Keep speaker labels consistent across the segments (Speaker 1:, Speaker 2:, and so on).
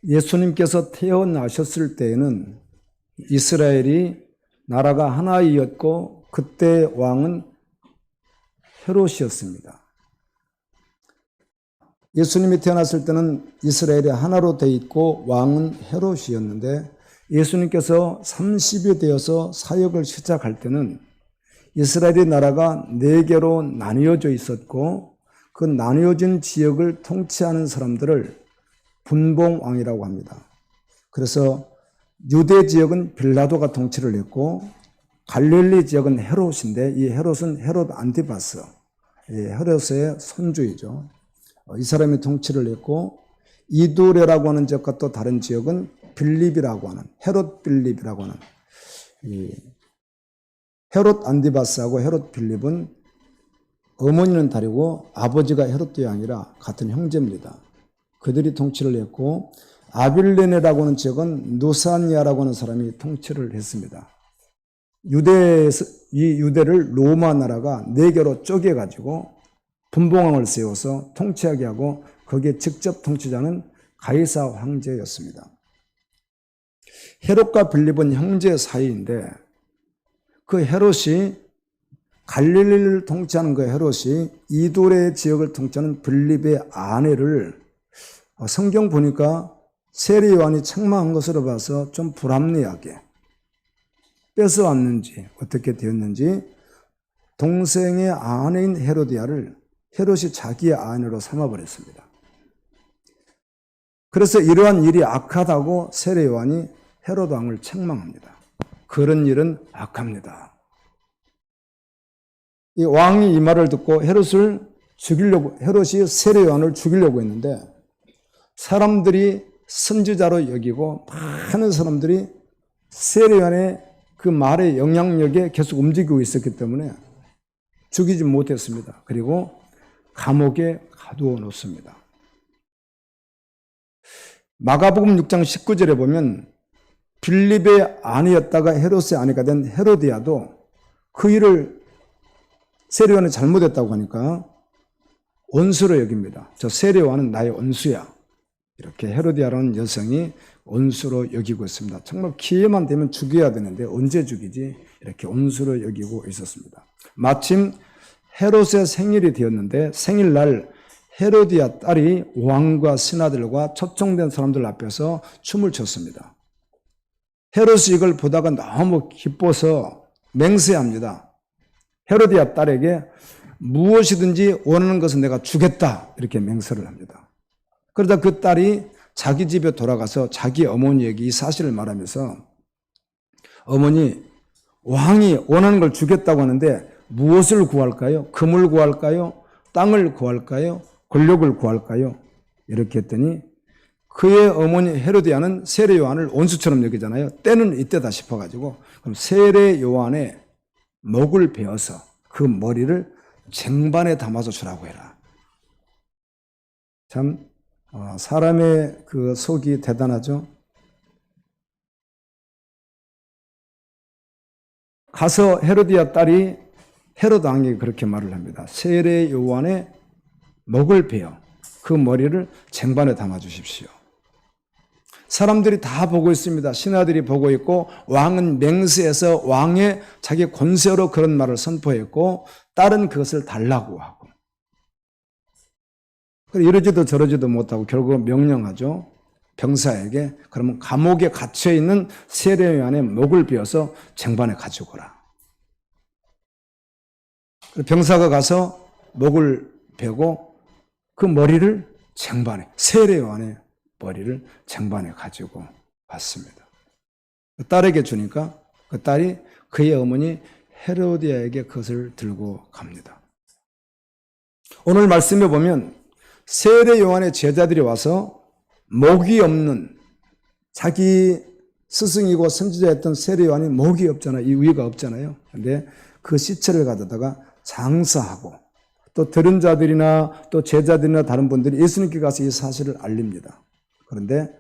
Speaker 1: 예수님께서 태어나셨을 때에는 이스라엘이 나라가 하나이었고 그때 왕은 헤롯이었습니다. 예수님이 태어났을 때는 이스라엘이 하나로 돼 있고 왕은 헤롯이었는데 예수님께서 30이 되어서 사역을 시작할 때는 이스라엘의 나라가 4개로 나뉘어져 있었고 그 나뉘어진 지역을 통치하는 사람들을 분봉왕이라고 합니다. 그래서 유대 지역은 빌라도가 통치를 했고 갈릴리 지역은 헤롯인데 이 헤롯은 헤롯 안티바스, 헤롯의 손주이죠. 이 사람이 통치를 했고 이두레라고 하는 지역과 또 다른 지역은 빌립이라고 하는 헤롯 빌립이라고 하는 헤롯 안티바스하고 헤롯 빌립은 어머니는 다르고 아버지가 헤롯 왕이라 같은 형제입니다. 그들이 통치를 했고 아빌레네라고 하는 지역은 누사니아라고 하는 사람이 통치를 했습니다. 이 유대를 로마 나라가 4개로 쪼개가지고 분봉왕을 세워서 통치하게 하고 거기에 직접 통치자는 가이사 황제였습니다. 헤롯과 빌립은 형제 사이인데 그 헤롯이 갈릴리를 통치하는 그 헤롯이 이두레 지역을 통치하는 빌립의 아내를 성경 보니까 세례 요한이 책망한 것으로 봐서 좀 불합리하게 뺏어왔는지 어떻게 되었는지 동생의 아내인 헤로디아를 헤롯이 자기의 아내로 삼아버렸습니다. 그래서 이러한 일이 악하다고 세례 요한이 헤롯 왕을 책망합니다. 그런 일은 악합니다. 이 왕이 이 말을 듣고 헤롯이 세례 요한을 죽이려고 했는데 사람들이 선지자로 여기고 많은 사람들이 세례 요한의 그 말의 영향력에 계속 움직이고 있었기 때문에 죽이지 못했습니다. 그리고 감옥에 가두어 놓습니다. 마가복음 6장 19절에 보면 빌립의 아내였다가 헤롯의 아내가 된 헤로디아도 그 일을 세례 요한이 잘못했다고 하니까 원수로 여깁니다. 저 세례 요한은 나의 원수야. 이렇게 헤로디아라는 여성이 원수로 여기고 있습니다. 정말 기회만 되면 죽여야 되는데 언제 죽이지? 이렇게 원수로 여기고 있었습니다. 마침 헤롯의 생일이 되었는데 생일날 헤로디아 딸이 왕과 신하들과 초청된 사람들 앞에서 춤을 췄습니다. 헤롯이 이걸 보다가 너무 기뻐서 맹세합니다. 헤로디아 딸에게 무엇이든지 원하는 것은 내가 주겠다 이렇게 맹세를 합니다. 그러다 그 딸이 자기 집에 돌아가서 자기 어머니에게 이 사실을 말하면서 어머니 왕이 원하는 걸 주겠다고 하는데 무엇을 구할까요? 금을 구할까요? 땅을 구할까요? 권력을 구할까요? 이렇게 했더니 그의 어머니 헤로디아는 세례 요한을 원수처럼 여기잖아요. 때는 이때다 싶어가지고 그럼 세례 요한의 목을 베어서 그 머리를 쟁반에 담아서 주라고 해라. 참 사람의 그 속이 대단하죠. 가서 헤로디아 딸이 헤롯 왕에게 그렇게 말을 합니다. 세례 요한의 목을 베어 그 머리를 쟁반에 담아 주십시오. 사람들이 다 보고 있습니다. 신하들이 보고 있고 왕은 맹세해서 왕의 자기 권세로 그런 말을 선포했고 딸은 그것을 달라고 하고 이러지도 저러지도 못하고 결국 명령하죠. 병사에게 그러면 감옥에 갇혀있는 세례 요한의 목을 베어서 쟁반에 가지고 오라. 병사가 가서 목을 베고 그 머리를 쟁반에 세례 요한의 머리를 쟁반에 가지고 왔습니다. 그 딸에게 주니까 그 딸이 그의 어머니 헤로디아에게 그것을 들고 갑니다. 오늘 말씀에 보면 세례 요한의 제자들이 와서 목이 없는 자기 스승이고 선지자였던 세례 요한이 목이 없잖아요. 이 위가 없잖아요. 그런데 그 시체를 가져다가 장사하고 또 들은 자들이나 또 제자들이나 다른 분들이 예수님께 가서 이 사실을 알립니다. 그런데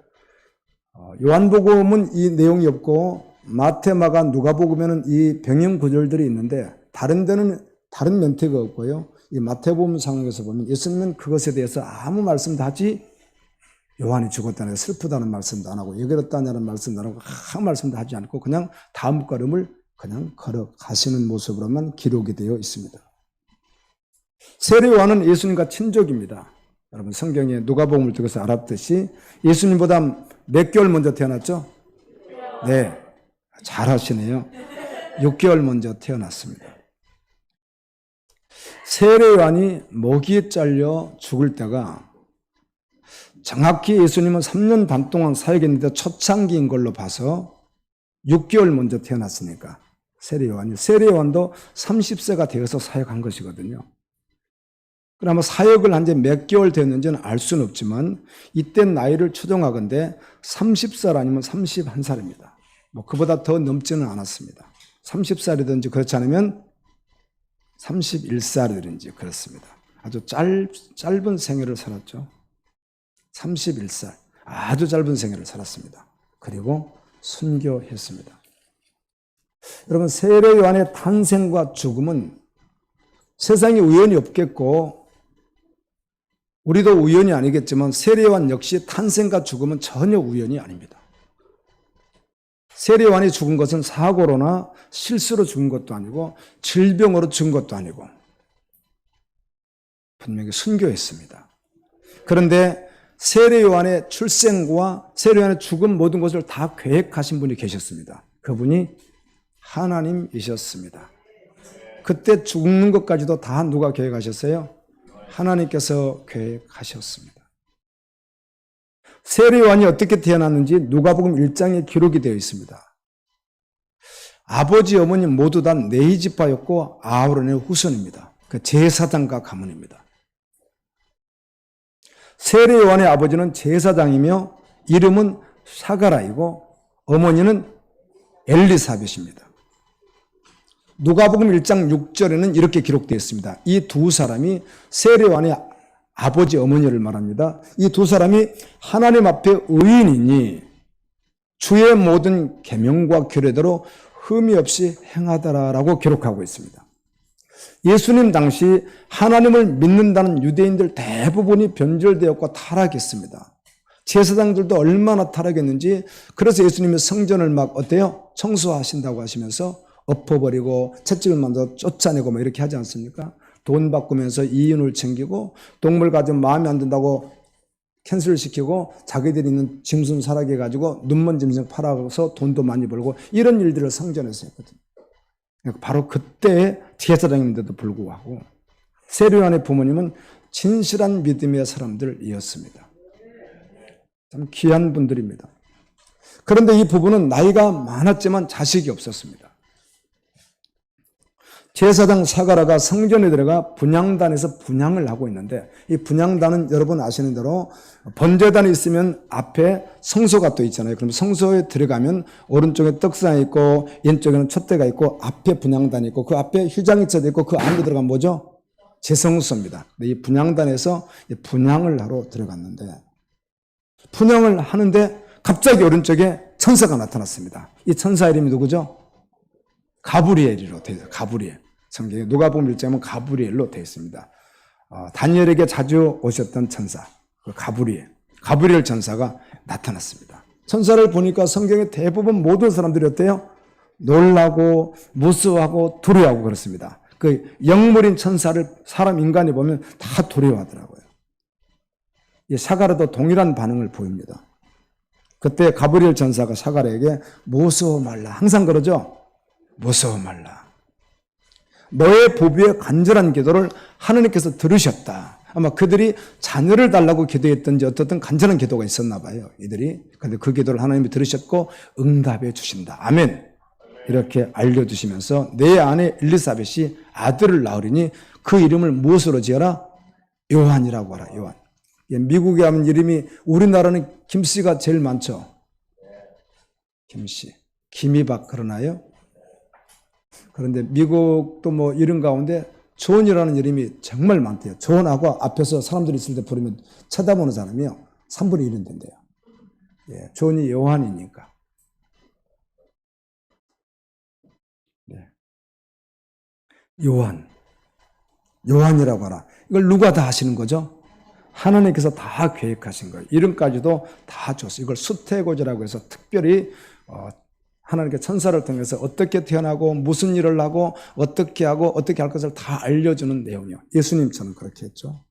Speaker 1: 요한복음은 이 내용이 없고 마태, 마가, 누가복음에는 이 병영 구절들이 있는데 다른 데는 다른 멘트가 없고요. 이 마태복음 상황에서 보면 예수님은 그것에 대해서 아무 말씀도 하지 요한이 죽었다는 슬프다는 말씀도 안 하고 왜 그랬다냐는 말씀도 안 하고 한 말씀도 하지 않고 그냥 다음 걸음을 그냥 걸어가시는 모습으로만 기록이 되어 있습니다. 세례 요한은 예수님과 친족입니다. 여러분 성경에 누가복음을 통해서 알았듯이 예수님보다 몇 개월 먼저 태어났죠? 네, 잘하시네요. 6개월 먼저 태어났습니다. 세례 요한이 모기에 잘려 죽을 때가 정확히 예수님은 3년 반 동안 사역했는데 초창기인 걸로 봐서 6개월 먼저 태어났으니까 세례 요한도 30세가 되어서 사역한 것이거든요. 그러면 사역을 한 지 몇 개월 됐는지는 알 수는 없지만 이때 나이를 추정하건대 30살 아니면 31살입니다. 뭐 그보다 더 넘지는 않았습니다. 30살이든지 그렇지 않으면 31살이든지 그렇습니다. 아주 짧은 생애를 살았죠. 31살. 아주 짧은 생애를 살았습니다. 그리고 순교했습니다. 여러분, 세례 요한의 탄생과 죽음은 세상에 우연이 없겠고, 우리도 우연이 아니겠지만, 세례 요한 역시 탄생과 죽음은 전혀 우연이 아닙니다. 세례 요한이 죽은 것은 사고로나 실수로 죽은 것도 아니고, 질병으로 죽은 것도 아니고, 분명히 순교했습니다. 그런데 세례 요한의 출생과 세례 요한의 죽음 모든 것을 다 계획하신 분이 계셨습니다. 그분이 하나님이셨습니다. 그때 죽는 것까지도 다 누가 계획하셨어요? 하나님께서 계획하셨습니다. 세례 요한이 어떻게 태어났는지 누가복음 1장에 기록이 되어 있습니다. 아버지 어머니 모두 다 네이지파였고 아하론의 후손입니다. 그 제사장과 가문입니다. 세례 요한의 아버지는 제사장이며 이름은 사가라이고 어머니는 엘리사벳입니다. 누가복음 1장 6절에는 이렇게 기록되어 있습니다. 이 두 사람이 세례 요한의 아버지 어머니를 말합니다. 이 두 사람이 하나님 앞에 의인이니 주의 모든 계명과 규례대로 흠이 없이 행하더라라고 기록하고 있습니다. 예수님 당시 하나님을 믿는다는 유대인들 대부분이 변절되었고 타락했습니다. 제사장들도 얼마나 타락했는지 그래서 예수님이 성전을 막 어때요? 청소하신다고 하시면서 엎어버리고 채찍을 만들어 쫓아내고 뭐 이렇게 하지 않습니까? 돈 바꾸면서 이윤을 챙기고 동물 가지고 마음에 안 든다고 캔슬시키고 자기들이 있는 짐승 사라게 가지고 눈먼 짐승 팔아서 돈도 많이 벌고 이런 일들을 성전에서 했거든요. 바로 그때의 제사장인데도 불구하고 세례 요한의 부모님은 진실한 믿음의 사람들이었습니다. 참 귀한 분들입니다. 그런데 이 부부는 나이가 많았지만 자식이 없었습니다. 제사장 사가라가 성전에 들어가 분향단에서 분향을 하고 있는데 이 분향단은 여러분 아시는 대로 번제단이 있으면 앞에 성소가 또 있잖아요. 그럼 성소에 들어가면 오른쪽에 떡상이 있고 왼쪽에는 촛대가 있고 앞에 분향단이 있고 그 앞에 휴장이 쳐져 있고 그 안으로 들어가면 뭐죠? 제성소입니다. 이 분향단에서 분향을 하러 들어갔는데 분향을 하는데 갑자기 오른쪽에 천사가 나타났습니다. 이 천사 이름이 누구죠? 가브리엘이로 되어 있어요. 가브리엘. 성경에 누가복음 1장은 가브리엘로 되어 있습니다. 다니엘에게 자주 오셨던 천사, 가브리엘 천사가 나타났습니다. 천사를 보니까 성경의 대부분 모든 사람들이 어때요? 놀라고 무서워하고 두려워하고 그렇습니다. 그 영물인 천사를 인간이 보면 다 두려워하더라고요. 이 사가라도 동일한 반응을 보입니다. 그때 가브리엘 천사가 사가랴에게 무서워 말라. 항상 그러죠? 무서워 말라. 너의 부부의 간절한 기도를 하나님께서 들으셨다. 아마 그들이 자녀를 달라고 기도했던지 어떻든 간절한 기도가 있었나 봐요. 이들이. 근데 그 기도를 하나님이 들으셨고 응답해 주신다. 아멘. 이렇게 알려주시면서 내 아내 엘리사벳이 아들을 낳으리니 그 이름을 무엇으로 지어라? 요한이라고 하라. 요한. 미국에 하면 이름이 우리나라는 김씨가 제일 많죠. 김씨. 김이박 그러나요? 그런데 미국도 뭐 이름 가운데 존이라는 이름이 정말 많대요. 존하고 앞에서 사람들이 있을 때 부르면 쳐다보는 사람이요. 3분의 1은 된대요. 예, 존이 요한이니까. 네. 요한이라고 하라. 이걸 누가 다 하시는 거죠? 하나님께서 다 계획하신 거예요. 이름까지도 다 줬어요. 이걸 수태고지라고 해서 특별히 하나님께 천사를 통해서 어떻게 태어나고 무슨 일을 하고 어떻게 할 것을 다 알려주는 내용이요. 예수님처럼 그렇게 했죠.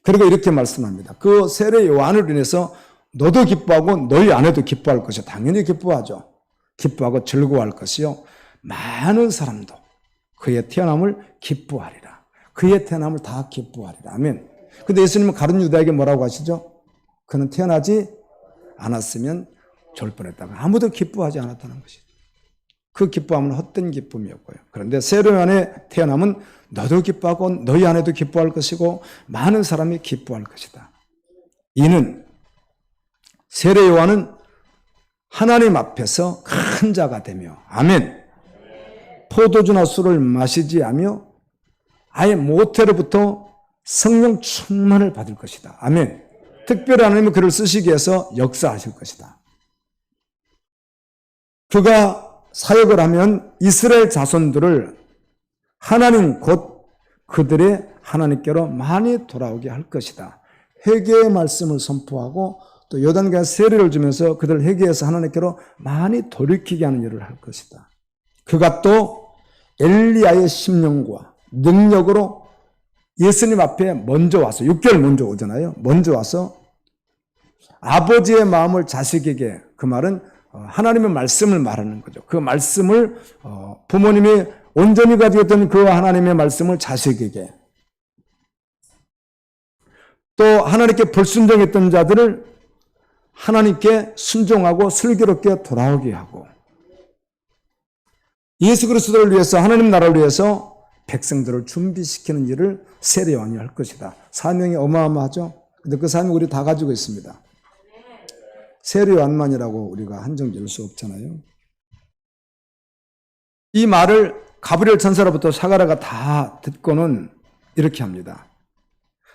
Speaker 1: 그리고 이렇게 말씀합니다. 그 세례 요한을 인해서 너도 기뻐하고 너희 아내도 기뻐할 것이요. 당연히 기뻐하죠. 기뻐하고 즐거워할 것이요. 많은 사람도 그의 태어남을 기뻐하리라. 그의 태어남을 다 기뻐하리라. 아멘. 근데 예수님은 가룟 유다에게 뭐라고 하시죠? 그는 태어나지 않았으면 좋을 뻔했다가 아무도 기뻐하지 않았다는 것이죠. 그 기뻐함은 헛된 기쁨이었고요. 그런데 세례 요한의 태어남은 너도 기뻐하고 너희 아내도 기뻐할 것이고 많은 사람이 기뻐할 것이다. 이는 세례 요한은 하나님 앞에서 큰 자가 되며 아멘. 포도주나 술을 마시지 않으며 아예 모태로부터 성령 충만을 받을 것이다. 아멘. 특별히 하나님은 그를 쓰시기 위해서 역사하실 것이다. 그가 사역을 하면 이스라엘 자손들을 하나님 곧 그들의 하나님께로 많이 돌아오게 할 것이다. 회개의 말씀을 선포하고 또 요단강에 세례를 주면서 그들을 회개해서 하나님께로 많이 돌이키게 하는 일을 할 것이다. 그가 또 엘리야의 심령과 능력으로 예수님 앞에 먼저 와서 6개월 먼저 오잖아요. 먼저 와서 아버지의 마음을 자식에게, 그 말은 하나님의 말씀을 말하는 거죠. 그 말씀을 부모님이 온전히 가지고 있던 그 하나님의 말씀을 자식에게, 또 하나님께 불순종했던 자들을 하나님께 순종하고 슬기롭게 돌아오게 하고 예수 그리스도를 위해서, 하나님 나라를 위해서 백성들을 준비시키는 일을 세례 요한이 할 것이다. 사명이 어마어마하죠. 근데 그 사명 우리 다 가지고 있습니다. 세례 요한만이라고 우리가 한정 지을 수 없잖아요. 이 말을 가브리엘 천사로부터 사가랴가 다 듣고는 이렇게 합니다.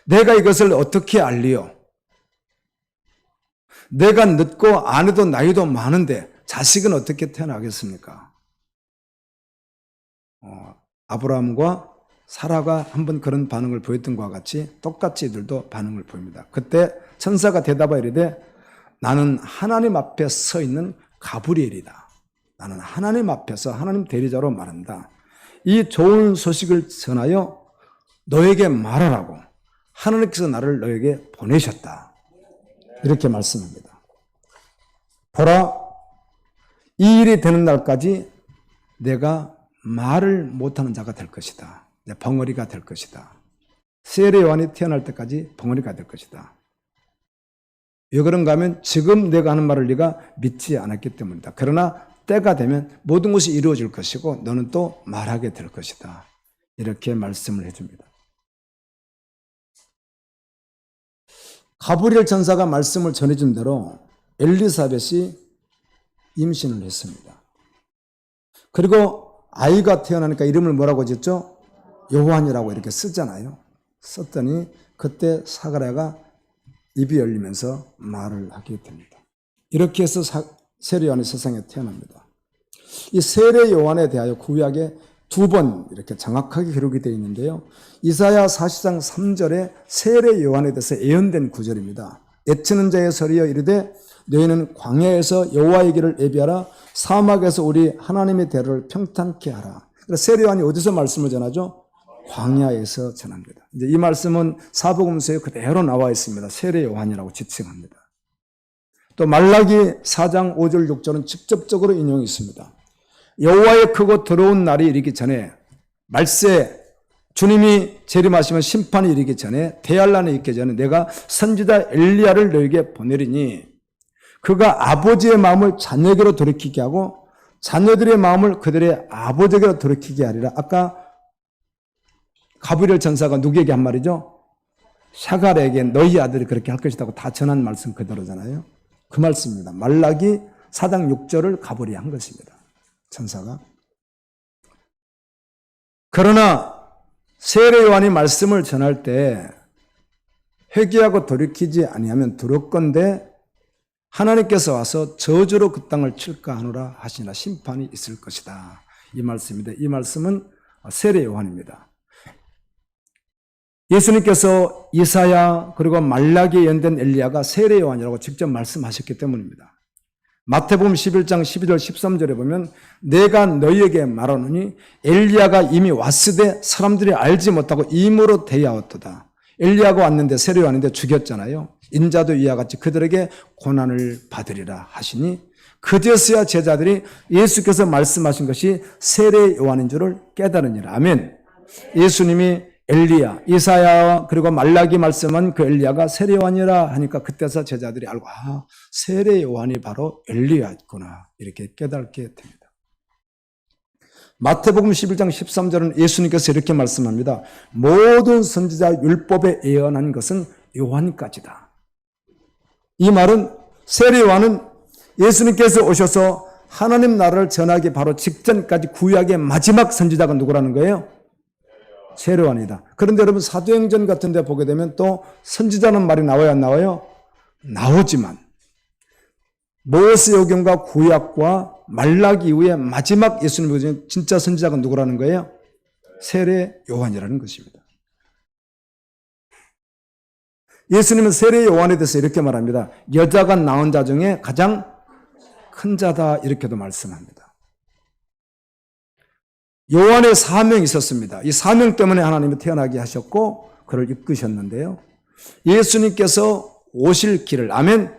Speaker 1: 내가 이것을 어떻게 알리요? 내가 늦고 아내도 나이도 많은데 자식은 어떻게 태어나겠습니까? 아브라함과 사라가 한번 그런 반응을 보였던 것과 같이 똑같이 이들도 반응을 보입니다. 그때 천사가 대답하여 이르되 나는 하나님 앞에 서 있는 가브리엘이다. 나는 하나님 앞에서 하나님 대리자로 말한다. 이 좋은 소식을 전하여 너에게 말하라고 하나님께서 나를 너에게 보내셨다. 이렇게 말씀합니다. 보라, 이 일이 되는 날까지 내가 말을 못하는 자가 될 것이다. 내 벙어리가 될 것이다. 세례 요한이 태어날 때까지 벙어리가 될 것이다. 왜 그런가 하면 지금 내가 하는 말을 네가 믿지 않았기 때문이다. 그러나 때가 되면 모든 것이 이루어질 것이고 너는 또 말하게 될 것이다. 이렇게 말씀을 해줍니다. 가브리엘 천사가 말씀을 전해준 대로 엘리사벳이 임신을 했습니다. 그리고 아이가 태어나니까 이름을 뭐라고 지었죠? 요한이라고 이렇게 쓰잖아요. 썼더니 그때 사가랴가 입이 열리면서 말을 하게 됩니다. 이렇게 해서 세례 요한이 세상에 태어납니다. 이 세례 요한에 대하여 구약에 2번 이렇게 정확하게 기록이 되어 있는데요. 이사야 40장 3절에 세례 요한에 대해서 예언된 구절입니다. 애치는 자의 소리여 이르되 너희는 광야에서 여호와의 길을 예비하라. 사막에서 우리 하나님의 대로를 평탄케 하라. 그래서 세례 요한이 어디서 말씀을 전하죠? 광야에서 전합니다. 이제 이 말씀은 사복음서에 그대로 나와 있습니다. 세례 요한이라고 지칭합니다. 또 말라기 4장 5절 6절은 직접적으로 인용이 있습니다. 여호와의 크고 더러운 날이 이르기 전에, 말세 주님이 재림하시면 심판이 이르기 전에, 대환란이 있기 전에 내가 선지자 엘리야를 너에게 보내리니 그가 아버지의 마음을 자녀에게로 돌이키게 하고 자녀들의 마음을 그들의 아버지에게로 돌이키게 하리라. 아까 가브리엘 천사가 누구에게 한 말이죠? 샤갈에게 너희 아들이 그렇게 할 것이라고 다 전한 말씀 그대로잖아요. 그 말씀입니다. 말라기 4장 6절을 가브리엘 한 것입니다. 천사가. 그러나 세례 요한이 말씀을 전할 때 회개하고 돌이키지 아니하면 두렵건대 하나님께서 와서 저주로 그 땅을 칠까 하노라 하시나 심판이 있을 것이다. 이 말씀입니다. 이 말씀은 세례 요한입니다. 예수님께서 이사야 그리고 말라기에 연된 엘리야가 세례 요한이라고 직접 말씀하셨기 때문입니다. 마태복음 11장 12절 13절에 보면 내가 너희에게 말하노니 엘리야가 이미 왔으되 사람들이 알지 못하고 임으로 대하였도다. 엘리야가 왔는데 세례 요한인데 죽였잖아요. 인자도 이와 같이 그들에게 고난을 받으리라 하시니 그제서야 제자들이 예수께서 말씀하신 것이 세례 요한인 줄을 깨달으니라. 아멘. 예수님이 엘리야, 이사야 그리고 말라기 말씀한 그 엘리야가 세례 요한이라 하니까 그때서 제자들이 알고 세례 요한이 바로 엘리야였구나 이렇게 깨닫게 됩니다. 마태복음 11장 13절은 예수님께서 이렇게 말씀합니다. 모든 선지자 율법에 예언한 것은 요한까지다. 이 말은 세례 요한은 예수님께서 오셔서 하나님 나라를 전하기 바로 직전까지 구약의 마지막 선지자가 누구라는 거예요? 세례 요한이다. 그런데 여러분 사도행전 같은 데 보게 되면 또 선지자는 말이 나와요, 안 나와요? 나오지만 모세오경과 구약과 말라기 이후에 마지막 예수님 보여준 진짜 선지자가 누구라는 거예요? 세례 요한이라는 것입니다. 예수님은 세례 요한에 대해서 이렇게 말합니다. 여자가 낳은 자 중에 가장 큰 자다 이렇게도 말씀합니다. 요한의 사명이 있었습니다. 이 사명 때문에 하나님이 태어나게 하셨고 그를 이끄셨는데요. 예수님께서 오실 길을, 아멘.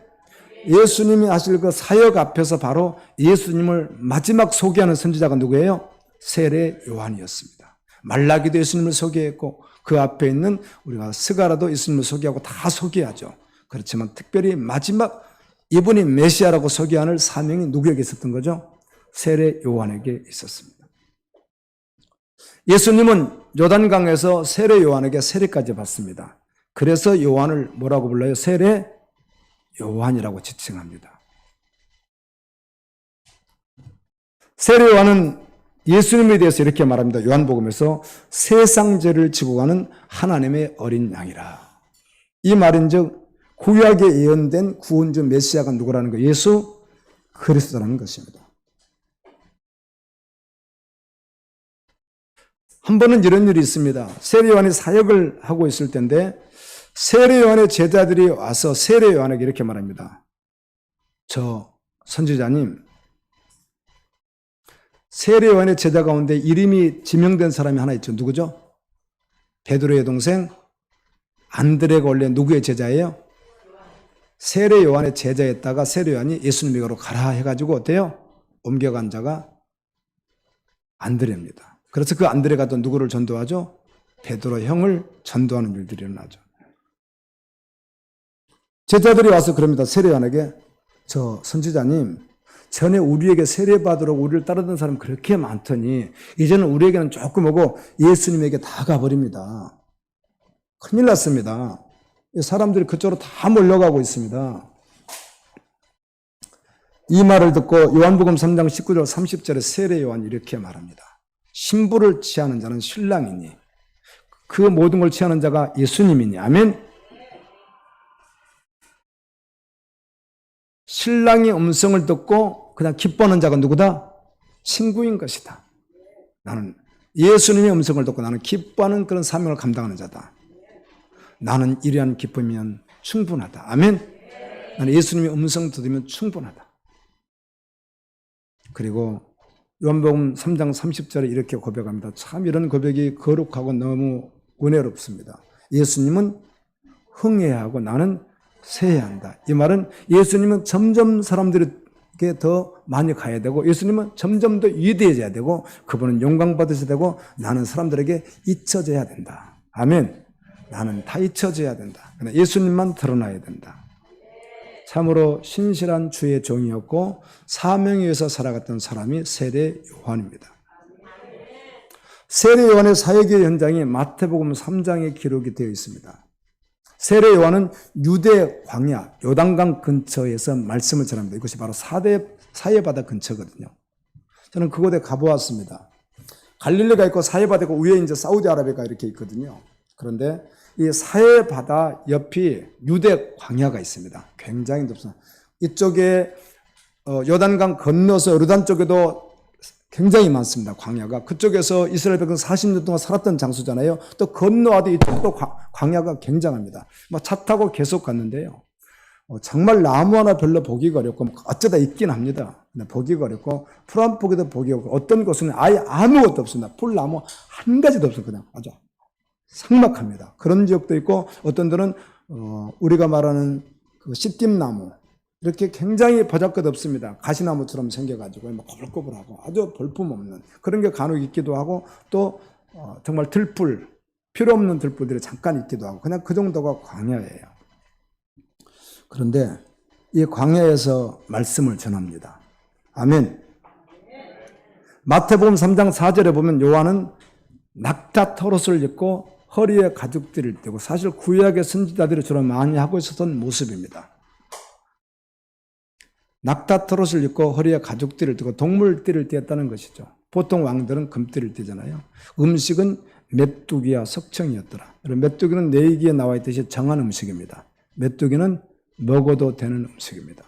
Speaker 1: 예수님이 하실 그 사역 앞에서 바로 예수님을 마지막 소개하는 선지자가 누구예요? 세례 요한이었습니다. 말라기도 예수님을 소개했고 그 앞에 있는 우리가 스가라도 예수님을 소개하고 다 소개하죠. 그렇지만 특별히 마지막 이분이 메시아라고 소개하는 사명이 누구에게 있었던 거죠? 세례 요한에게 있었습니다. 예수님은 요단강에서 세례 요한에게 세례까지 받습니다. 그래서 요한을 뭐라고 불러요? 세례 요한이라고 지칭합니다. 세례 요한은 예수님에 대해서 이렇게 말합니다. 요한복음에서 세상 죄를 지고 가는 하나님의 어린 양이라. 이 말인즉 구약에 예언된 구원주 메시아가 누구라는 거예요? 예수 그리스도라는 것입니다. 한 번은 이런 일이 있습니다. 세례 요한이 사역을 하고 있을 때인데 세례 요한의 제자들이 와서 세례 요한에게 이렇게 말합니다. 저 선지자님, 세례 요한의 제자 가운데 이름이 지명된 사람이 하나 있죠. 누구죠? 베드로의 동생 안드레가 원래 누구의 제자예요? 세례 요한의 제자였다가 세례 요한이 예수님에게로 가라 해가지고 어때요? 옮겨간 자가 안드레입니다. 그래서 그 안드레가 또 누구를 전도하죠? 베드로 형을 전도하는 일들이 일어나죠. 제자들이 와서 그럽니다. 세례 요한에게 저 선지자님, 전에 우리에게 세례받으러 우리를 따르던 사람 그렇게 많더니 이제는 우리에게는 조금 오고 예수님에게 다 가버립니다. 큰일 났습니다. 사람들이 그쪽으로 다 몰려가고 있습니다. 이 말을 듣고 요한복음 3장 19절 30절에 세례 요한이 이렇게 말합니다. 신부를 취하는 자는 신랑이니 그 모든 걸 취하는 자가 예수님이니. 아멘. 신랑의 음성을 듣고 그냥 기뻐하는 자가 누구다? 친구인 것이다. 나는 예수님의 음성을 듣고 나는 기뻐하는 그런 사명을 감당하는 자다. 나는 이러한 기쁨이면 충분하다. 아멘. 나는 예수님의 음성 들으면 충분하다. 그리고 요한복음 3장 30절에 이렇게 고백합니다. 참 이런 고백이 거룩하고 너무 은혜롭습니다. 예수님은 흥해하고 나는 세해한다. 이 말은 예수님은 점점 사람들에게 더 많이 가야 되고 예수님은 점점 더 위대해져야 되고 그분은 영광 받으셔야 되고 나는 사람들에게 잊혀져야 된다. 아멘. 나는 다 잊혀져야 된다. 예수님만 드러나야 된다. 참으로 신실한 주의 종이었고 사명에 의해서 살아갔던 사람이 세례 요한입니다. 세례 요한의 사역의 현장이 마태복음 3장에 기록이 되어 있습니다. 세례 요한은 유대 광야 요단강 근처에서 말씀을 전합니다. 이것이 바로 사해바다 근처거든요. 저는 그곳에 가보았습니다. 갈릴리가 있고 사해바다 있고 위에 이제 사우디아라비아가 이렇게 있거든요. 그런데 이 사해바다 옆이 유대 광야가 있습니다. 굉장히 높습니다. 이쪽에 요단강 건너서 요르단 쪽에도 굉장히 많습니다. 광야가. 그쪽에서 이스라엘 백성 40년 동안 살았던 장소잖아요. 또 건너와도 이쪽도 광야가 굉장합니다. 뭐 차 타고 계속 갔는데요. 정말 나무 하나 별로 보기가 어렵고 어쩌다 있긴 합니다. 보기가 어렵고 풀 한 포기도 보기 어렵고 어떤 곳은 아예 아무것도 없습니다. 풀나무 한 가지도 없어요. 그냥 아주 삭막합니다. 그런 지역도 있고 어떤 데는 우리가 말하는 그 씨띠나무 이렇게 굉장히 보잘것없습니다. 가시나무처럼 생겨가지고 막 꼬불꼬불하고 아주 볼품없는 그런 게 간혹 있기도 하고 또 정말 들풀 필요 없는 들풀들이 잠깐 있기도 하고 그냥 그 정도가 광야예요. 그런데 이 광야에서 말씀을 전합니다. 아멘. 마태복음 3장 4절에 보면 요한은 낙타토롯을 입고 허리에 가죽띠를 띠고 사실 구약의 선지자들이 주로 많이 하고 있었던 모습입니다. 낙타토롯을 입고 허리에 가죽띠를 띠고 동물띠를 띠었다는 것이죠. 보통 왕들은 금띠를 띠잖아요. 음식은 메뚜기와 석청이었더라. 메뚜기는 내기에 나와 있듯이 정한 음식입니다. 메뚜기는 먹어도 되는 음식입니다.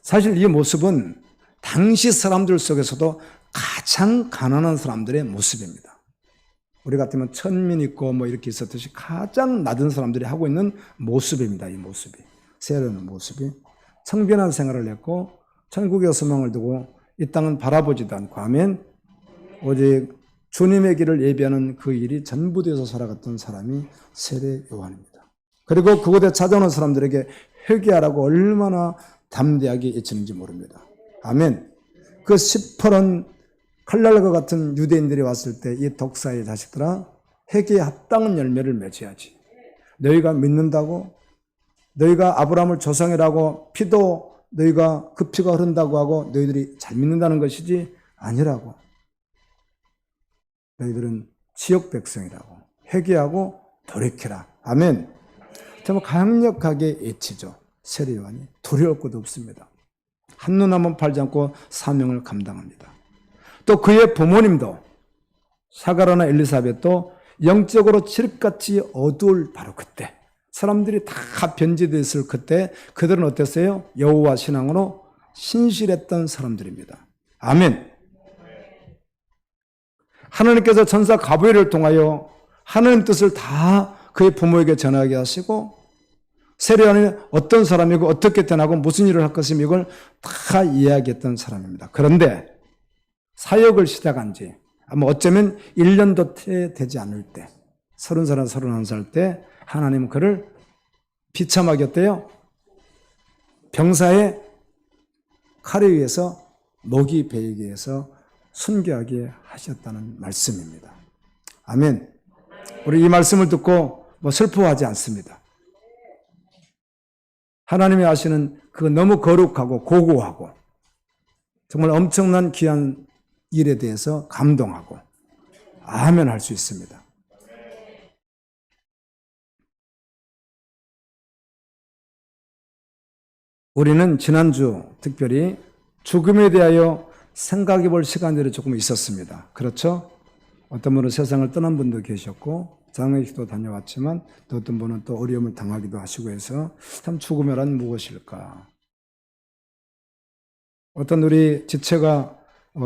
Speaker 1: 사실 이 모습은 당시 사람들 속에서도 가장 가난한 사람들의 모습입니다. 우리 같으면 천민 있고 뭐 이렇게 있었듯이 가장 낮은 사람들이 하고 있는 모습입니다. 이 모습이. 세례는 모습이. 청빈한 생활을 했고 천국의 소망을 두고 이 땅은 바라보지도 않고 하면 오직 주님의 길을 예비하는 그 일이 전부 되어서 살아갔던 사람이 세례 요한입니다. 그리고 그곳에 찾아오는 사람들에게 회개하라고 얼마나 담대하게 외치는지 모릅니다. 아멘. 그 시퍼런 칼날과 같은 유대인들이 왔을 때 이 독사의 자식들아 회개에 합당한 열매를 맺어야지. 너희가 믿는다고 너희가 아브라함을 조상이라고 피도 너희가 그 피가 흐른다고 하고 너희들이 잘 믿는다는 것이지 아니라고. 너희들은 지역 백성이라고 회개하고 돌이켜라. 아멘. 정말 강력하게 외치죠. 세례 요한이 두려울 것도 없습니다. 한눈 한번 팔지 않고 사명을 감당합니다. 또 그의 부모님도 사가라나 엘리사벳도 영적으로 칠흑같이 어두울 바로 그때 사람들이 다 변질됐을 그때 그들은 어땠어요? 여호와 신앙으로 신실했던 사람들입니다. 아멘. 하나님께서 천사 가브리엘을 통하여 하나님 뜻을 다 그의 부모에게 전하게 하시고 세례 요한이 어떤 사람이고 어떻게 태어나고 무슨 일을 할 것이며 이걸 다 이야기했던 사람입니다. 그런데 사역을 시작한 지 아마 어쩌면 1년도 채 되지 않을 때 30살, 31살 때 하나님은 그를 비참하게 어때요? 병사의 칼에 의해서 목이 베이게 해서 순교하게 하셨다는 말씀입니다. 아멘. 우리 이 말씀을 듣고 슬퍼하지 않습니다. 하나님이 하시는 그 너무 거룩하고 고고하고 정말 엄청난 귀한 일에 대해서 감동하고 아멘 할 수 있습니다. 우리는 지난주 특별히 죽음에 대하여 생각해 볼 시간들이 조금 있었습니다. 그렇죠? 어떤 분은 세상을 떠난 분도 계셨고 장례식도 다녀왔지만 또 어떤 분은 또 어려움을 당하기도 하시고 해서 참 죽음이란 무엇일까? 어떤 우리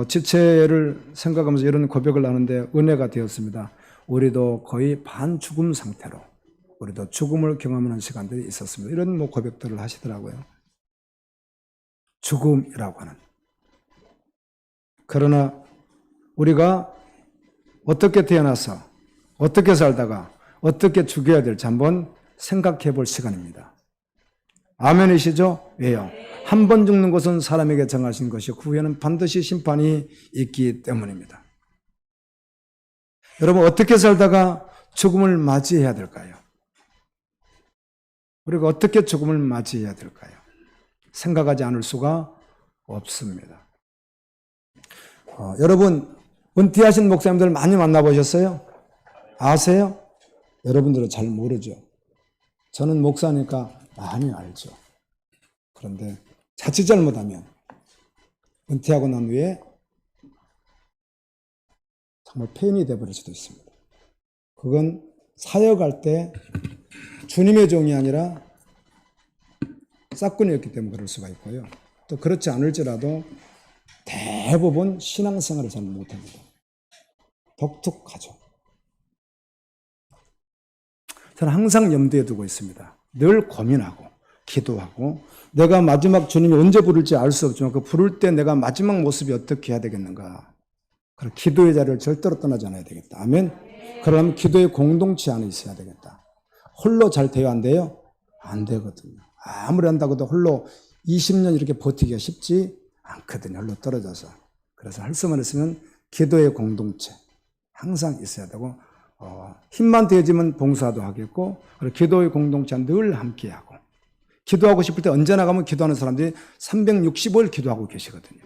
Speaker 1: 지체를 생각하면서 이런 고백을 하는데 은혜가 되었습니다. 우리도 거의 반죽음 상태로 우리도 죽음을 경험하는 시간들이 있었습니다. 이런 고백들을 하시더라고요. 죽음이라고 하는. 그러나 우리가 어떻게 태어나서 어떻게 살다가 어떻게 죽여야 될지 한번 생각해 볼 시간입니다. 아멘이시죠? 왜요? 한 번 죽는 것은 사람에게 정하신 것이 그 후에는 반드시 심판이 있기 때문입니다. 여러분 어떻게 살다가 죽음을 맞이해야 될까요? 우리가 어떻게 죽음을 맞이해야 될까요? 생각하지 않을 수가 없습니다. 여러분 은퇴하신 목사님들 많이 만나보셨어요? 아세요? 여러분들은 잘 모르죠. 저는 목사니까 많이 알죠. 그런데 자칫 잘못하면 은퇴하고 난 후에 정말 폐인이 되어버릴 수도 있습니다. 그건 사역할 때 주님의 종이 아니라 싹군이었기 때문에 그럴 수가 있고요. 또 그렇지 않을지라도 대부분 신앙생활을 잘 못합니다. 독특하죠. 저는 항상 염두에 두고 있습니다. 늘 고민하고 기도하고 내가 마지막 주님이 언제 부를지 알 수 없지만 그 부를 때 내가 마지막 모습이 어떻게 해야 되겠는가. 그럼 기도의 자리를 절대로 떠나지 않아야 되겠다. 아멘. 그러면 기도의 공동체 안에 있어야 되겠다. 홀로 잘 돼요? 안 돼요? 안 되거든요. 아무리 한다고 해도 홀로 20년 이렇게 버티기가 쉽지 않거든요. 홀로 떨어져서. 그래서 할 수만 있으면 기도의 공동체 항상 있어야 되고 힘만 되어지면 봉사도 하겠고 그리고 기도의 공동체는 늘 함께하고 기도하고 싶을 때 언제 나가면 기도하는 사람들이 365일 기도하고 계시거든요.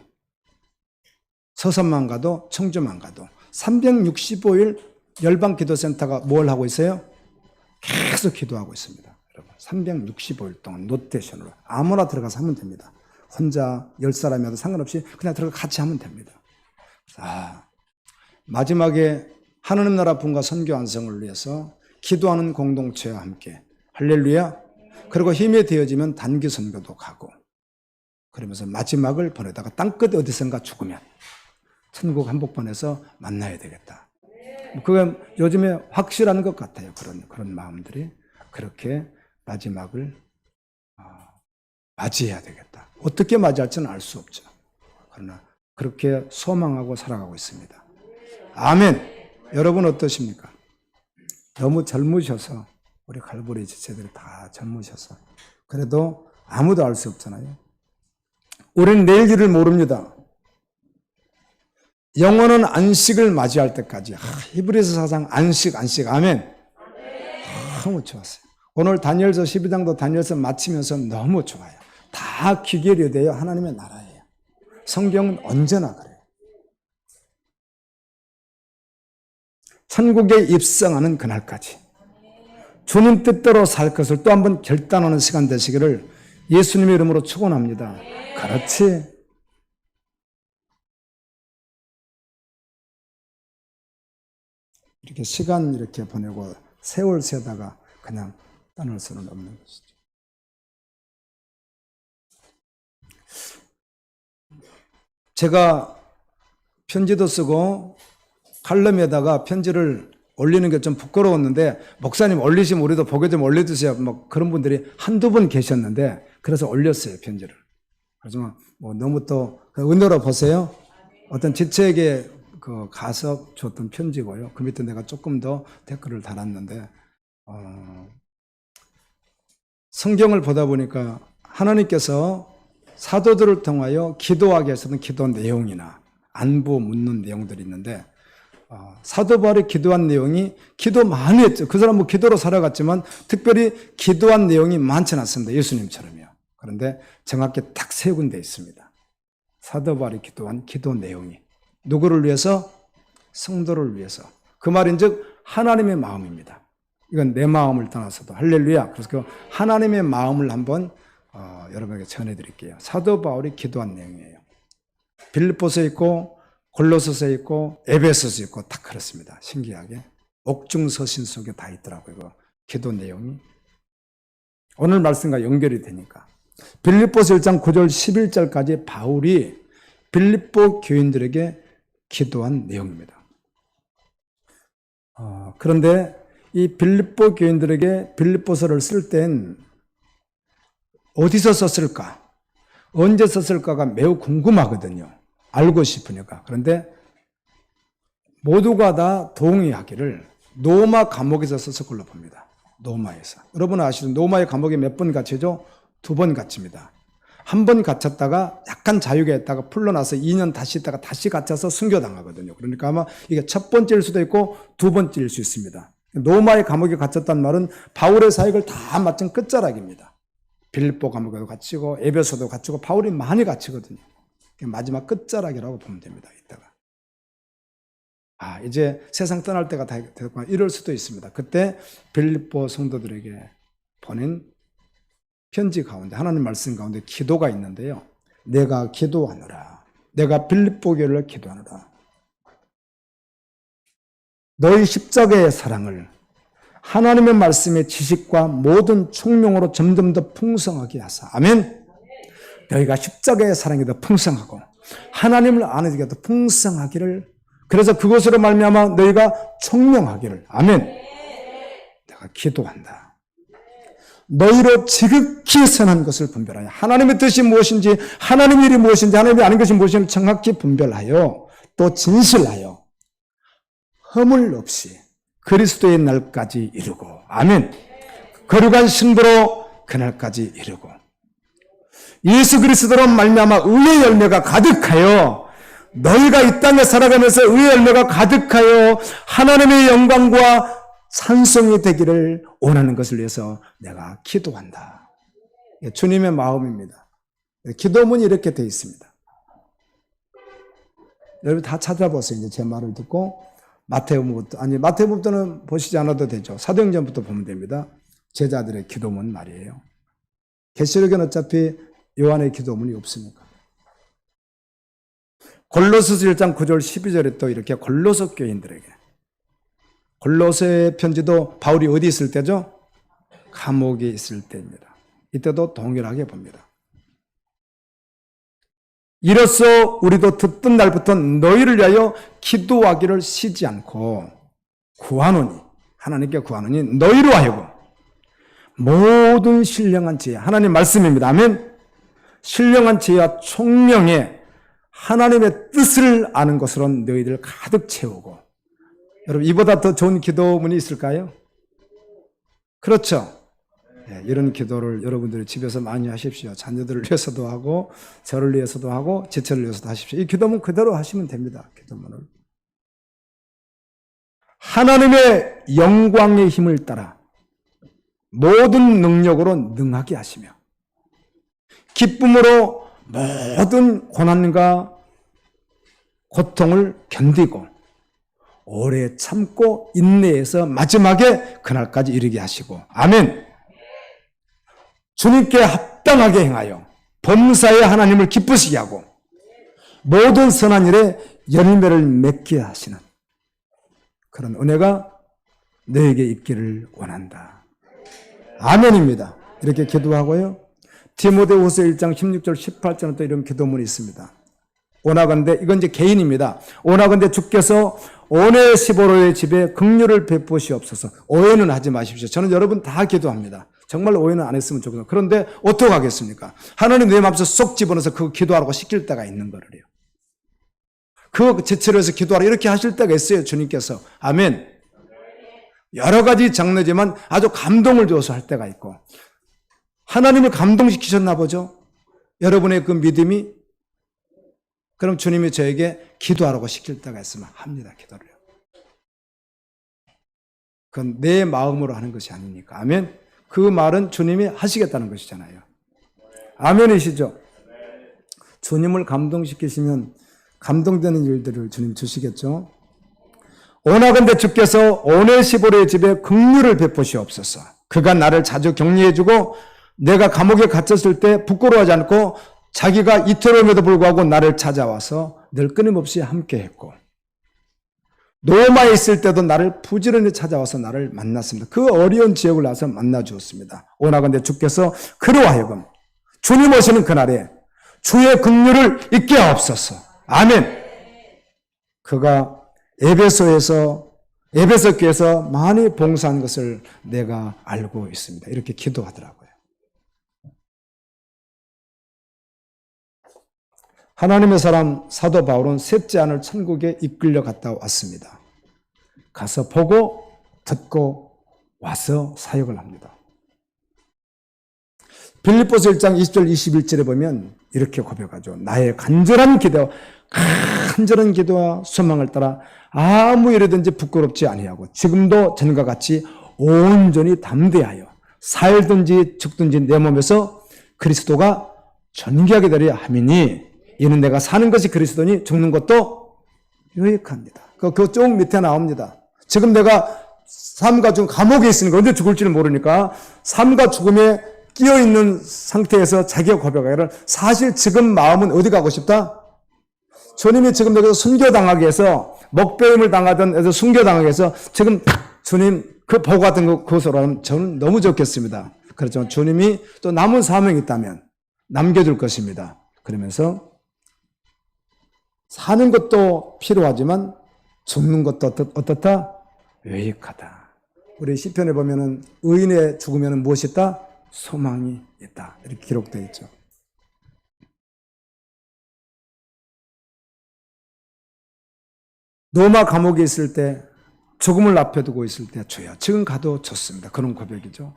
Speaker 1: 서산만 가도 청주만 가도 365일 열방기도센터가 뭘 하고 있어요? 계속 기도하고 있습니다. 여러분 365일 동안 노테이션으로 아무나 들어가서 하면 됩니다. 혼자 10사람이라도 상관없이 그냥 들어가 같이 하면 됩니다. 자, 마지막에 하느님 나라 분과 선교 완성을 위해서 기도하는 공동체와 함께 할렐루야. 그리고 힘이 되어지면 단기 선교도 가고 그러면서 마지막을 보내다가 땅끝 어디선가 죽으면 천국 한복판에서 만나야 되겠다. 그건 요즘에 확실한 것 같아요. 그런 마음들이 그렇게 마지막을 맞이해야 되겠다. 어떻게 맞이할지는 알 수 없죠. 그러나 그렇게 소망하고 살아가고 있습니다. 아멘. 여러분 어떠십니까? 너무 젊으셔서 우리 갈보리 지체들이 다 젊으셔서 그래도 아무도 알 수 없잖아요. 우리는 내일 일을 모릅니다. 영원한 안식을 맞이할 때까지 히브리서 4장 안식 아멘. 너무 좋았어요. 오늘 다니엘서 12장도 다니엘서 마치면서 너무 좋아요. 다 귀결이 돼요. 하나님의 나라예요. 성경은 언제나 그래요. 천국에 입성하는 그날까지 주님 뜻대로 살 것을 또 한 번 결단하는 시간 되시기를 예수님의 이름으로 축원합니다. 그렇지. 이렇게 시간 이렇게 보내고 세월 세다가 그냥 떠날 수는 없는 것이죠. 제가 편지도 쓰고 칼럼에다가 편지를 올리는 게 좀 부끄러웠는데 목사님 올리시면 우리도 보게 좀 올려주세요. 뭐 그런 분들이 한두 분 계셨는데 그래서 올렸어요. 편지를. 하지만 뭐 너무 또 은혜로 보세요. 어떤 지체에게 가서 줬던 편지고요. 그 밑에 내가 조금 더 댓글을 달았는데 성경을 보다 보니까 하나님께서 사도들을 통하여 기도하게 하셨던 기도 내용이나 안부 묻는 내용들이 있는데 사도 바울이 기도한 내용이 기도 많이 했죠. 그 사람 뭐 기도로 살아갔지만 특별히 기도한 내용이 많지 않습니다. 예수님처럼요. 그런데 정확히 딱 세 군데 있습니다. 사도 바울이 기도한 기도 내용이 누구를 위해서? 성도를 위해서. 그 말인즉 하나님의 마음입니다. 이건 내 마음을 떠나서도 할렐루야. 그래서 그 하나님의 마음을 한번 여러분에게 전해드릴게요. 사도 바울이 기도한 내용이에요. 빌립보서에 있고 골로새서에 있고 에베소서에 있고 다 그렇습니다. 신기하게 옥중서신 속에 다 있더라고요. 그 기도 내용이 오늘 말씀과 연결이 되니까 빌립보서 1장 9절 11절까지 바울이 빌립보 교인들에게 기도한 내용입니다. 그런데 이 빌립보 교인들에게 빌립보서를 쓸 땐 어디서 썼을까? 언제 썼을까가 매우 궁금하거든요. 알고 싶으니까. 그런데 모두가 다 동의하기를 노마 감옥에서 썼을 걸로 봅니다. 노마에서. 여러분 아시죠? 노마의 감옥에 몇 번 갇히죠? 2번 갇힙니다. 한 번 갇혔다가 약간 자유가 있다가 풀려나서 2년 다시 있다가 다시 갇혀서 순교당하거든요. 그러니까 아마 이게 첫 번째일 수도 있고 두 번째일 수 있습니다. 노마의 감옥에 갇혔다는 말은 바울의 사역을 다 마친 끝자락입니다. 빌립보 감옥에도 갇히고 에베소도 갇히고 바울이 많이 갇히거든요. 마지막 끝자락이라고 보면 됩니다. 이따가 이제 세상 떠날 때가 다 됐구나 이럴 수도 있습니다. 그때 빌립보 성도들에게 보낸 편지 가운데 하나님 말씀 가운데 기도가 있는데요. 내가 기도하노라. 내가 빌립보 교회를 기도하노라. 너희 십자가의 사랑을 하나님의 말씀의 지식과 모든 총명으로 점점 더 풍성하게 하사. 아멘. 너희가 십자가의 사랑이 더 풍성하고 하나님을 아는 게 더 풍성하기를, 그래서 그것으로 말미암아 너희가 총명하기를. 아멘. 내가 기도한다. 너희로 지극히 선한 것을 분별하여 하나님의 뜻이 무엇인지, 하나님의 일이 무엇인지, 하나님이 아는 것이 무엇인지 정확히 분별하여 또 진실하여 허물 없이 그리스도의 날까지 이루고. 아멘. 거룩한 신부로 그날까지 이루고 예수 그리스도로 말미암아 의의 열매가 가득하여 너희가 이 땅에 살아가면서 의의 열매가 가득하여 하나님의 영광과 찬송이 되기를 원하는 것을 위해서 내가 기도한다. 주님의 마음입니다. 기도문이 이렇게 되어 있습니다. 여러분 다 찾아보세요. 이제 제 말을 듣고 마태복음부터, 아니 마태복음부터는 보시지 않아도 되죠. 사도행전부터 보면 됩니다. 제자들의 기도문 말이에요. 계시록에는 어차피 요한의 기도문이 없으니까. 골로새서 1장 9절 12절에 또 이렇게 골로새 교인들에게, 골로새 편지도 바울이 어디 있을 때죠? 감옥에 있을 때입니다. 이때도 동일하게 봅니다. 이로써 우리도 듣던 날부터 너희를 위하여 기도하기를 쉬지 않고 구하노니, 하나님께 구하노니 너희로 하여금 모든 신령한 지혜, 하나님 말씀입니다. 아멘. 신령한 지혜와 총명에 하나님의 뜻을 아는 것으로 너희들 가득 채우고. 여러분 이보다 더 좋은 기도문이 있을까요? 그렇죠. 네, 이런 기도를 여러분들이 집에서 많이 하십시오. 자녀들을 위해서도 하고 저를 위해서도 하고 지체를 위해서도 하십시오. 이 기도문 그대로 하시면 됩니다. 기도문을. 하나님의 영광의 힘을 따라 모든 능력으로 능하게 하시며 기쁨으로 모든 고난과 고통을 견디고 오래 참고 인내해서 마지막에 그날까지 이르게 하시고. 아멘. 주님께 합당하게 행하여 범사에 하나님을 기쁘시게 하고 모든 선한 일에 열매를 맺게 하시는 그런 은혜가 너에게 있기를 원한다. 아멘입니다. 이렇게 기도하고요. 디모데후서 1장 16절 18절은 또 이런 기도문이 있습니다. 오나건대, 이건 이제 개인입니다. 오나건대 주께서 오네시보로의 집에 긍휼을 베푸시옵소서. 오해는 하지 마십시오. 저는 여러분 다 기도합니다. 정말 오해는 안 했으면 좋겠어요. 그런데 어떻게 하겠습니까? 하나님 내 마음속에 쏙 집어넣어서 그거 기도하라고 시킬 때가 있는 거를요. 그거 제철을 해서 기도하라 이렇게 하실 때가 있어요. 주님께서. 아멘. 여러 가지 장르지만 아주 감동을 줘서 할 때가 있고, 하나님을 감동시키셨나 보죠. 여러분의 그 믿음이. 그럼 주님이 저에게 기도하라고 시킬 때가 있으면 합니다. 기도를요. 그건 내 마음으로 하는 것이 아니니까. 아멘. 그 말은 주님이 하시겠다는 것이잖아요. 아멘이시죠? 주님을 감동시키시면 감동되는 일들을 주님 주시겠죠? 오나건대 주께서 오네시보로의 집에 긍휼을 베푸시옵소서. 그가 나를 자주 격려해주고 내가 감옥에 갇혔을 때 부끄러워하지 않고 자기가 이태로움에도 불구하고 나를 찾아와서 늘 끊임없이 함께했고 로마에 있을 때도 나를 부지런히 찾아와서 나를 만났습니다. 그 어려운 지역을 나서 만나주었습니다. 오나건대 주께서 그로 하여금 주님 오시는 그날에 주의 긍휼을 잊게 하옵소서. 아멘. 그가 에베소 교회에서 많이 봉사한 것을 내가 알고 있습니다. 이렇게 기도하더라고요. 하나님의 사람 사도 바울은 셋째 안을 천국에 이끌려 갔다 왔습니다. 가서 보고 듣고 와서 사역을 합니다. 빌립보서 1장 20절 21절에 보면 이렇게 고백하죠. 나의 간절한 기도와 소망을 따라 아무 일이든지 부끄럽지 아니하고 지금도 전과 같이 온전히 담대하여 살든지 죽든지 내 몸에서 그리스도가 존귀하게 되려 함이니 이는 내가 사는 것이 그리스도니 죽는 것도 유익합니다. 그 쪽 밑에 나옵니다. 지금 내가 삶과 죽음 감옥에 있으니까 언제 죽을지를 모르니까 삶과 죽음에 끼어있는 상태에서 자기가 고백하기를 사실 지금 마음은 어디 가고 싶다? 주님이 지금 여기서 순교당하게 해서 먹배임을 당하던 해서 순교당하게 해서 지금 주님 그 보고 같은 그것으로 하면 저는 너무 좋겠습니다. 그렇지만 주님이 또 남은 사명이 있다면 남겨줄 것입니다. 그러면서 사는 것도 필요하지만 죽는 것도 어떻다? 유익하다. 우리 시편에 보면은 의인의 죽으면 무엇이 있다? 소망이 있다. 이렇게 기록되어 있죠. 로마 감옥에 있을 때, 죽음을 앞에 두고 있을 때 주여 지금 가도 좋습니다. 그런 고백이죠.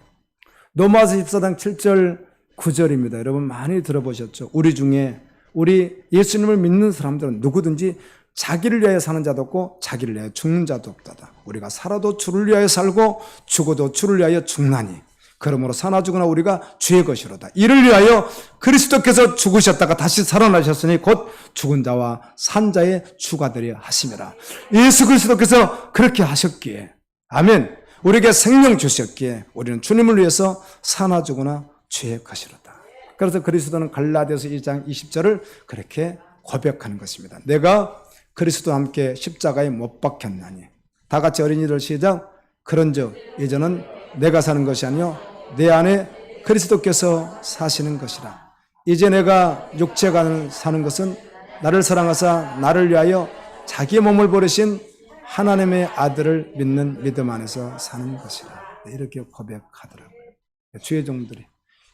Speaker 1: 로마서 14장 7절 9절입니다. 여러분 많이 들어보셨죠? 우리 중에 우리 예수님을 믿는 사람들은 누구든지 자기를 위하여 사는 자도 없고 자기를 위하여 죽는 자도 없다. 우리가 살아도 주를 위하여 살고 죽어도 주를 위하여 죽나니 그러므로 사나 죽으나 우리가 주의 것이로다. 이를 위하여 그리스도께서 죽으셨다가 다시 살아나셨으니 곧 죽은 자와 산 자의 주가 되려 하심이라. 예수 그리스도께서 그렇게 하셨기에 아멘. 우리에게 생명 주셨기에 우리는 주님을 위해서 사나 죽으나 주의 것이로다. 그래서 그리스도는 갈라디아서 2장 20절을 그렇게 고백하는 것입니다. 내가 그리스도와 함께 십자가에 못 박혔나니. 다 같이 어린이들 시작. 그런즉 이제는 내가 사는 것이 아니요 내 안에 그리스도께서 사시는 것이라. 이제 내가 육체가 사는 것은 나를 사랑하사 나를 위하여 자기 몸을 버리신 하나님의 아들을 믿는 믿음 안에서 사는 것이라. 이렇게 고백하더라고요. 주의 종들이.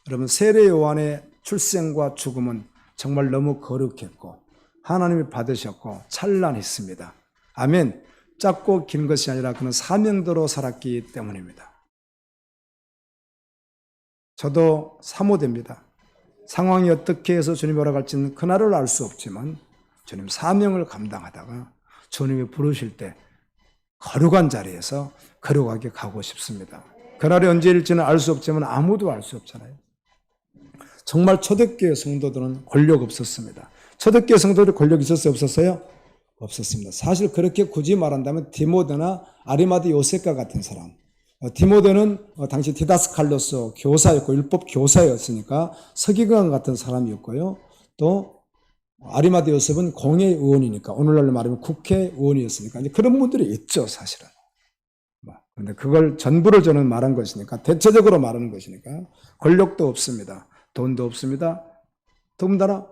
Speaker 1: 여러분 세례 요한의 출생과 죽음은 정말 너무 거룩했고 하나님이 받으셨고 찬란했습니다. 아멘. 짧고 긴 것이 아니라 그는 사명대로 살았기 때문입니다. 저도 사모됩니다. 상황이 어떻게 해서 주님이 오라갈지는 그날을 알 수 없지만 주님 사명을 감당하다가 주님이 부르실 때 거룩한 자리에서 거룩하게 가고 싶습니다. 그날이 언제일지는 알 수 없지만 아무도 알 수 없잖아요. 정말 초대교회 성도들은 권력 없었습니다. 초대교회 성도들 권력 있었어요? 없었어요? 없었습니다. 사실 그렇게 굳이 말한다면 디모데나 아리마디 요셉과 같은 사람. 디모데는 당시 디다스칼로스 교사였고 율법 교사였으니까 서기관 같은 사람이었고요. 또 아리마디 요셉은 공회의원이니까 오늘날로 말하면 국회의원이었으니까 이제 그런 분들이 있죠, 사실은. 그런데 그걸 전부를 저는 말한 것이니까 대체적으로 말하는 것이니까 권력도 없습니다. 돈도 없습니다. 더군다나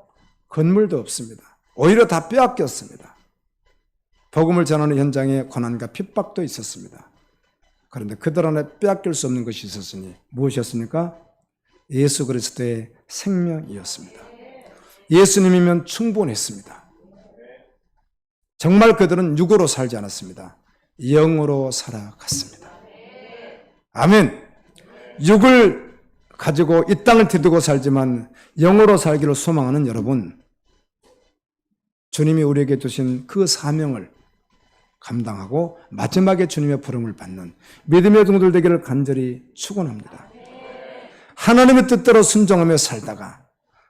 Speaker 1: 건물도 없습니다. 오히려 다 빼앗겼습니다. 복음을 전하는 현장에 고난과 핍박도 있었습니다. 그런데 그들 안에 빼앗길 수 없는 것이 있었으니 무엇이었습니까? 예수 그리스도의 생명이었습니다. 예수님이면 충분했습니다. 정말 그들은 육으로 살지 않았습니다. 영으로 살아갔습니다. 아멘. 육을 가지고 이 땅을 뒤두고 살지만 영으로 살기를 소망하는 여러분, 주님이 우리에게 주신 그 사명을 감당하고 마지막에 주님의 부름을 받는 믿음의 종들 되기를 간절히 축원합니다. 하나님의 뜻대로 순종하며 살다가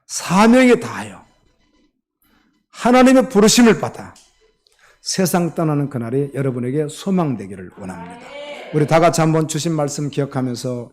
Speaker 1: 사명에 다하여 하나님의 부르심을 받아 세상 떠나는 그날이 여러분에게 소망되기를 원합니다. 우리 다 같이 한번 주신 말씀 기억하면서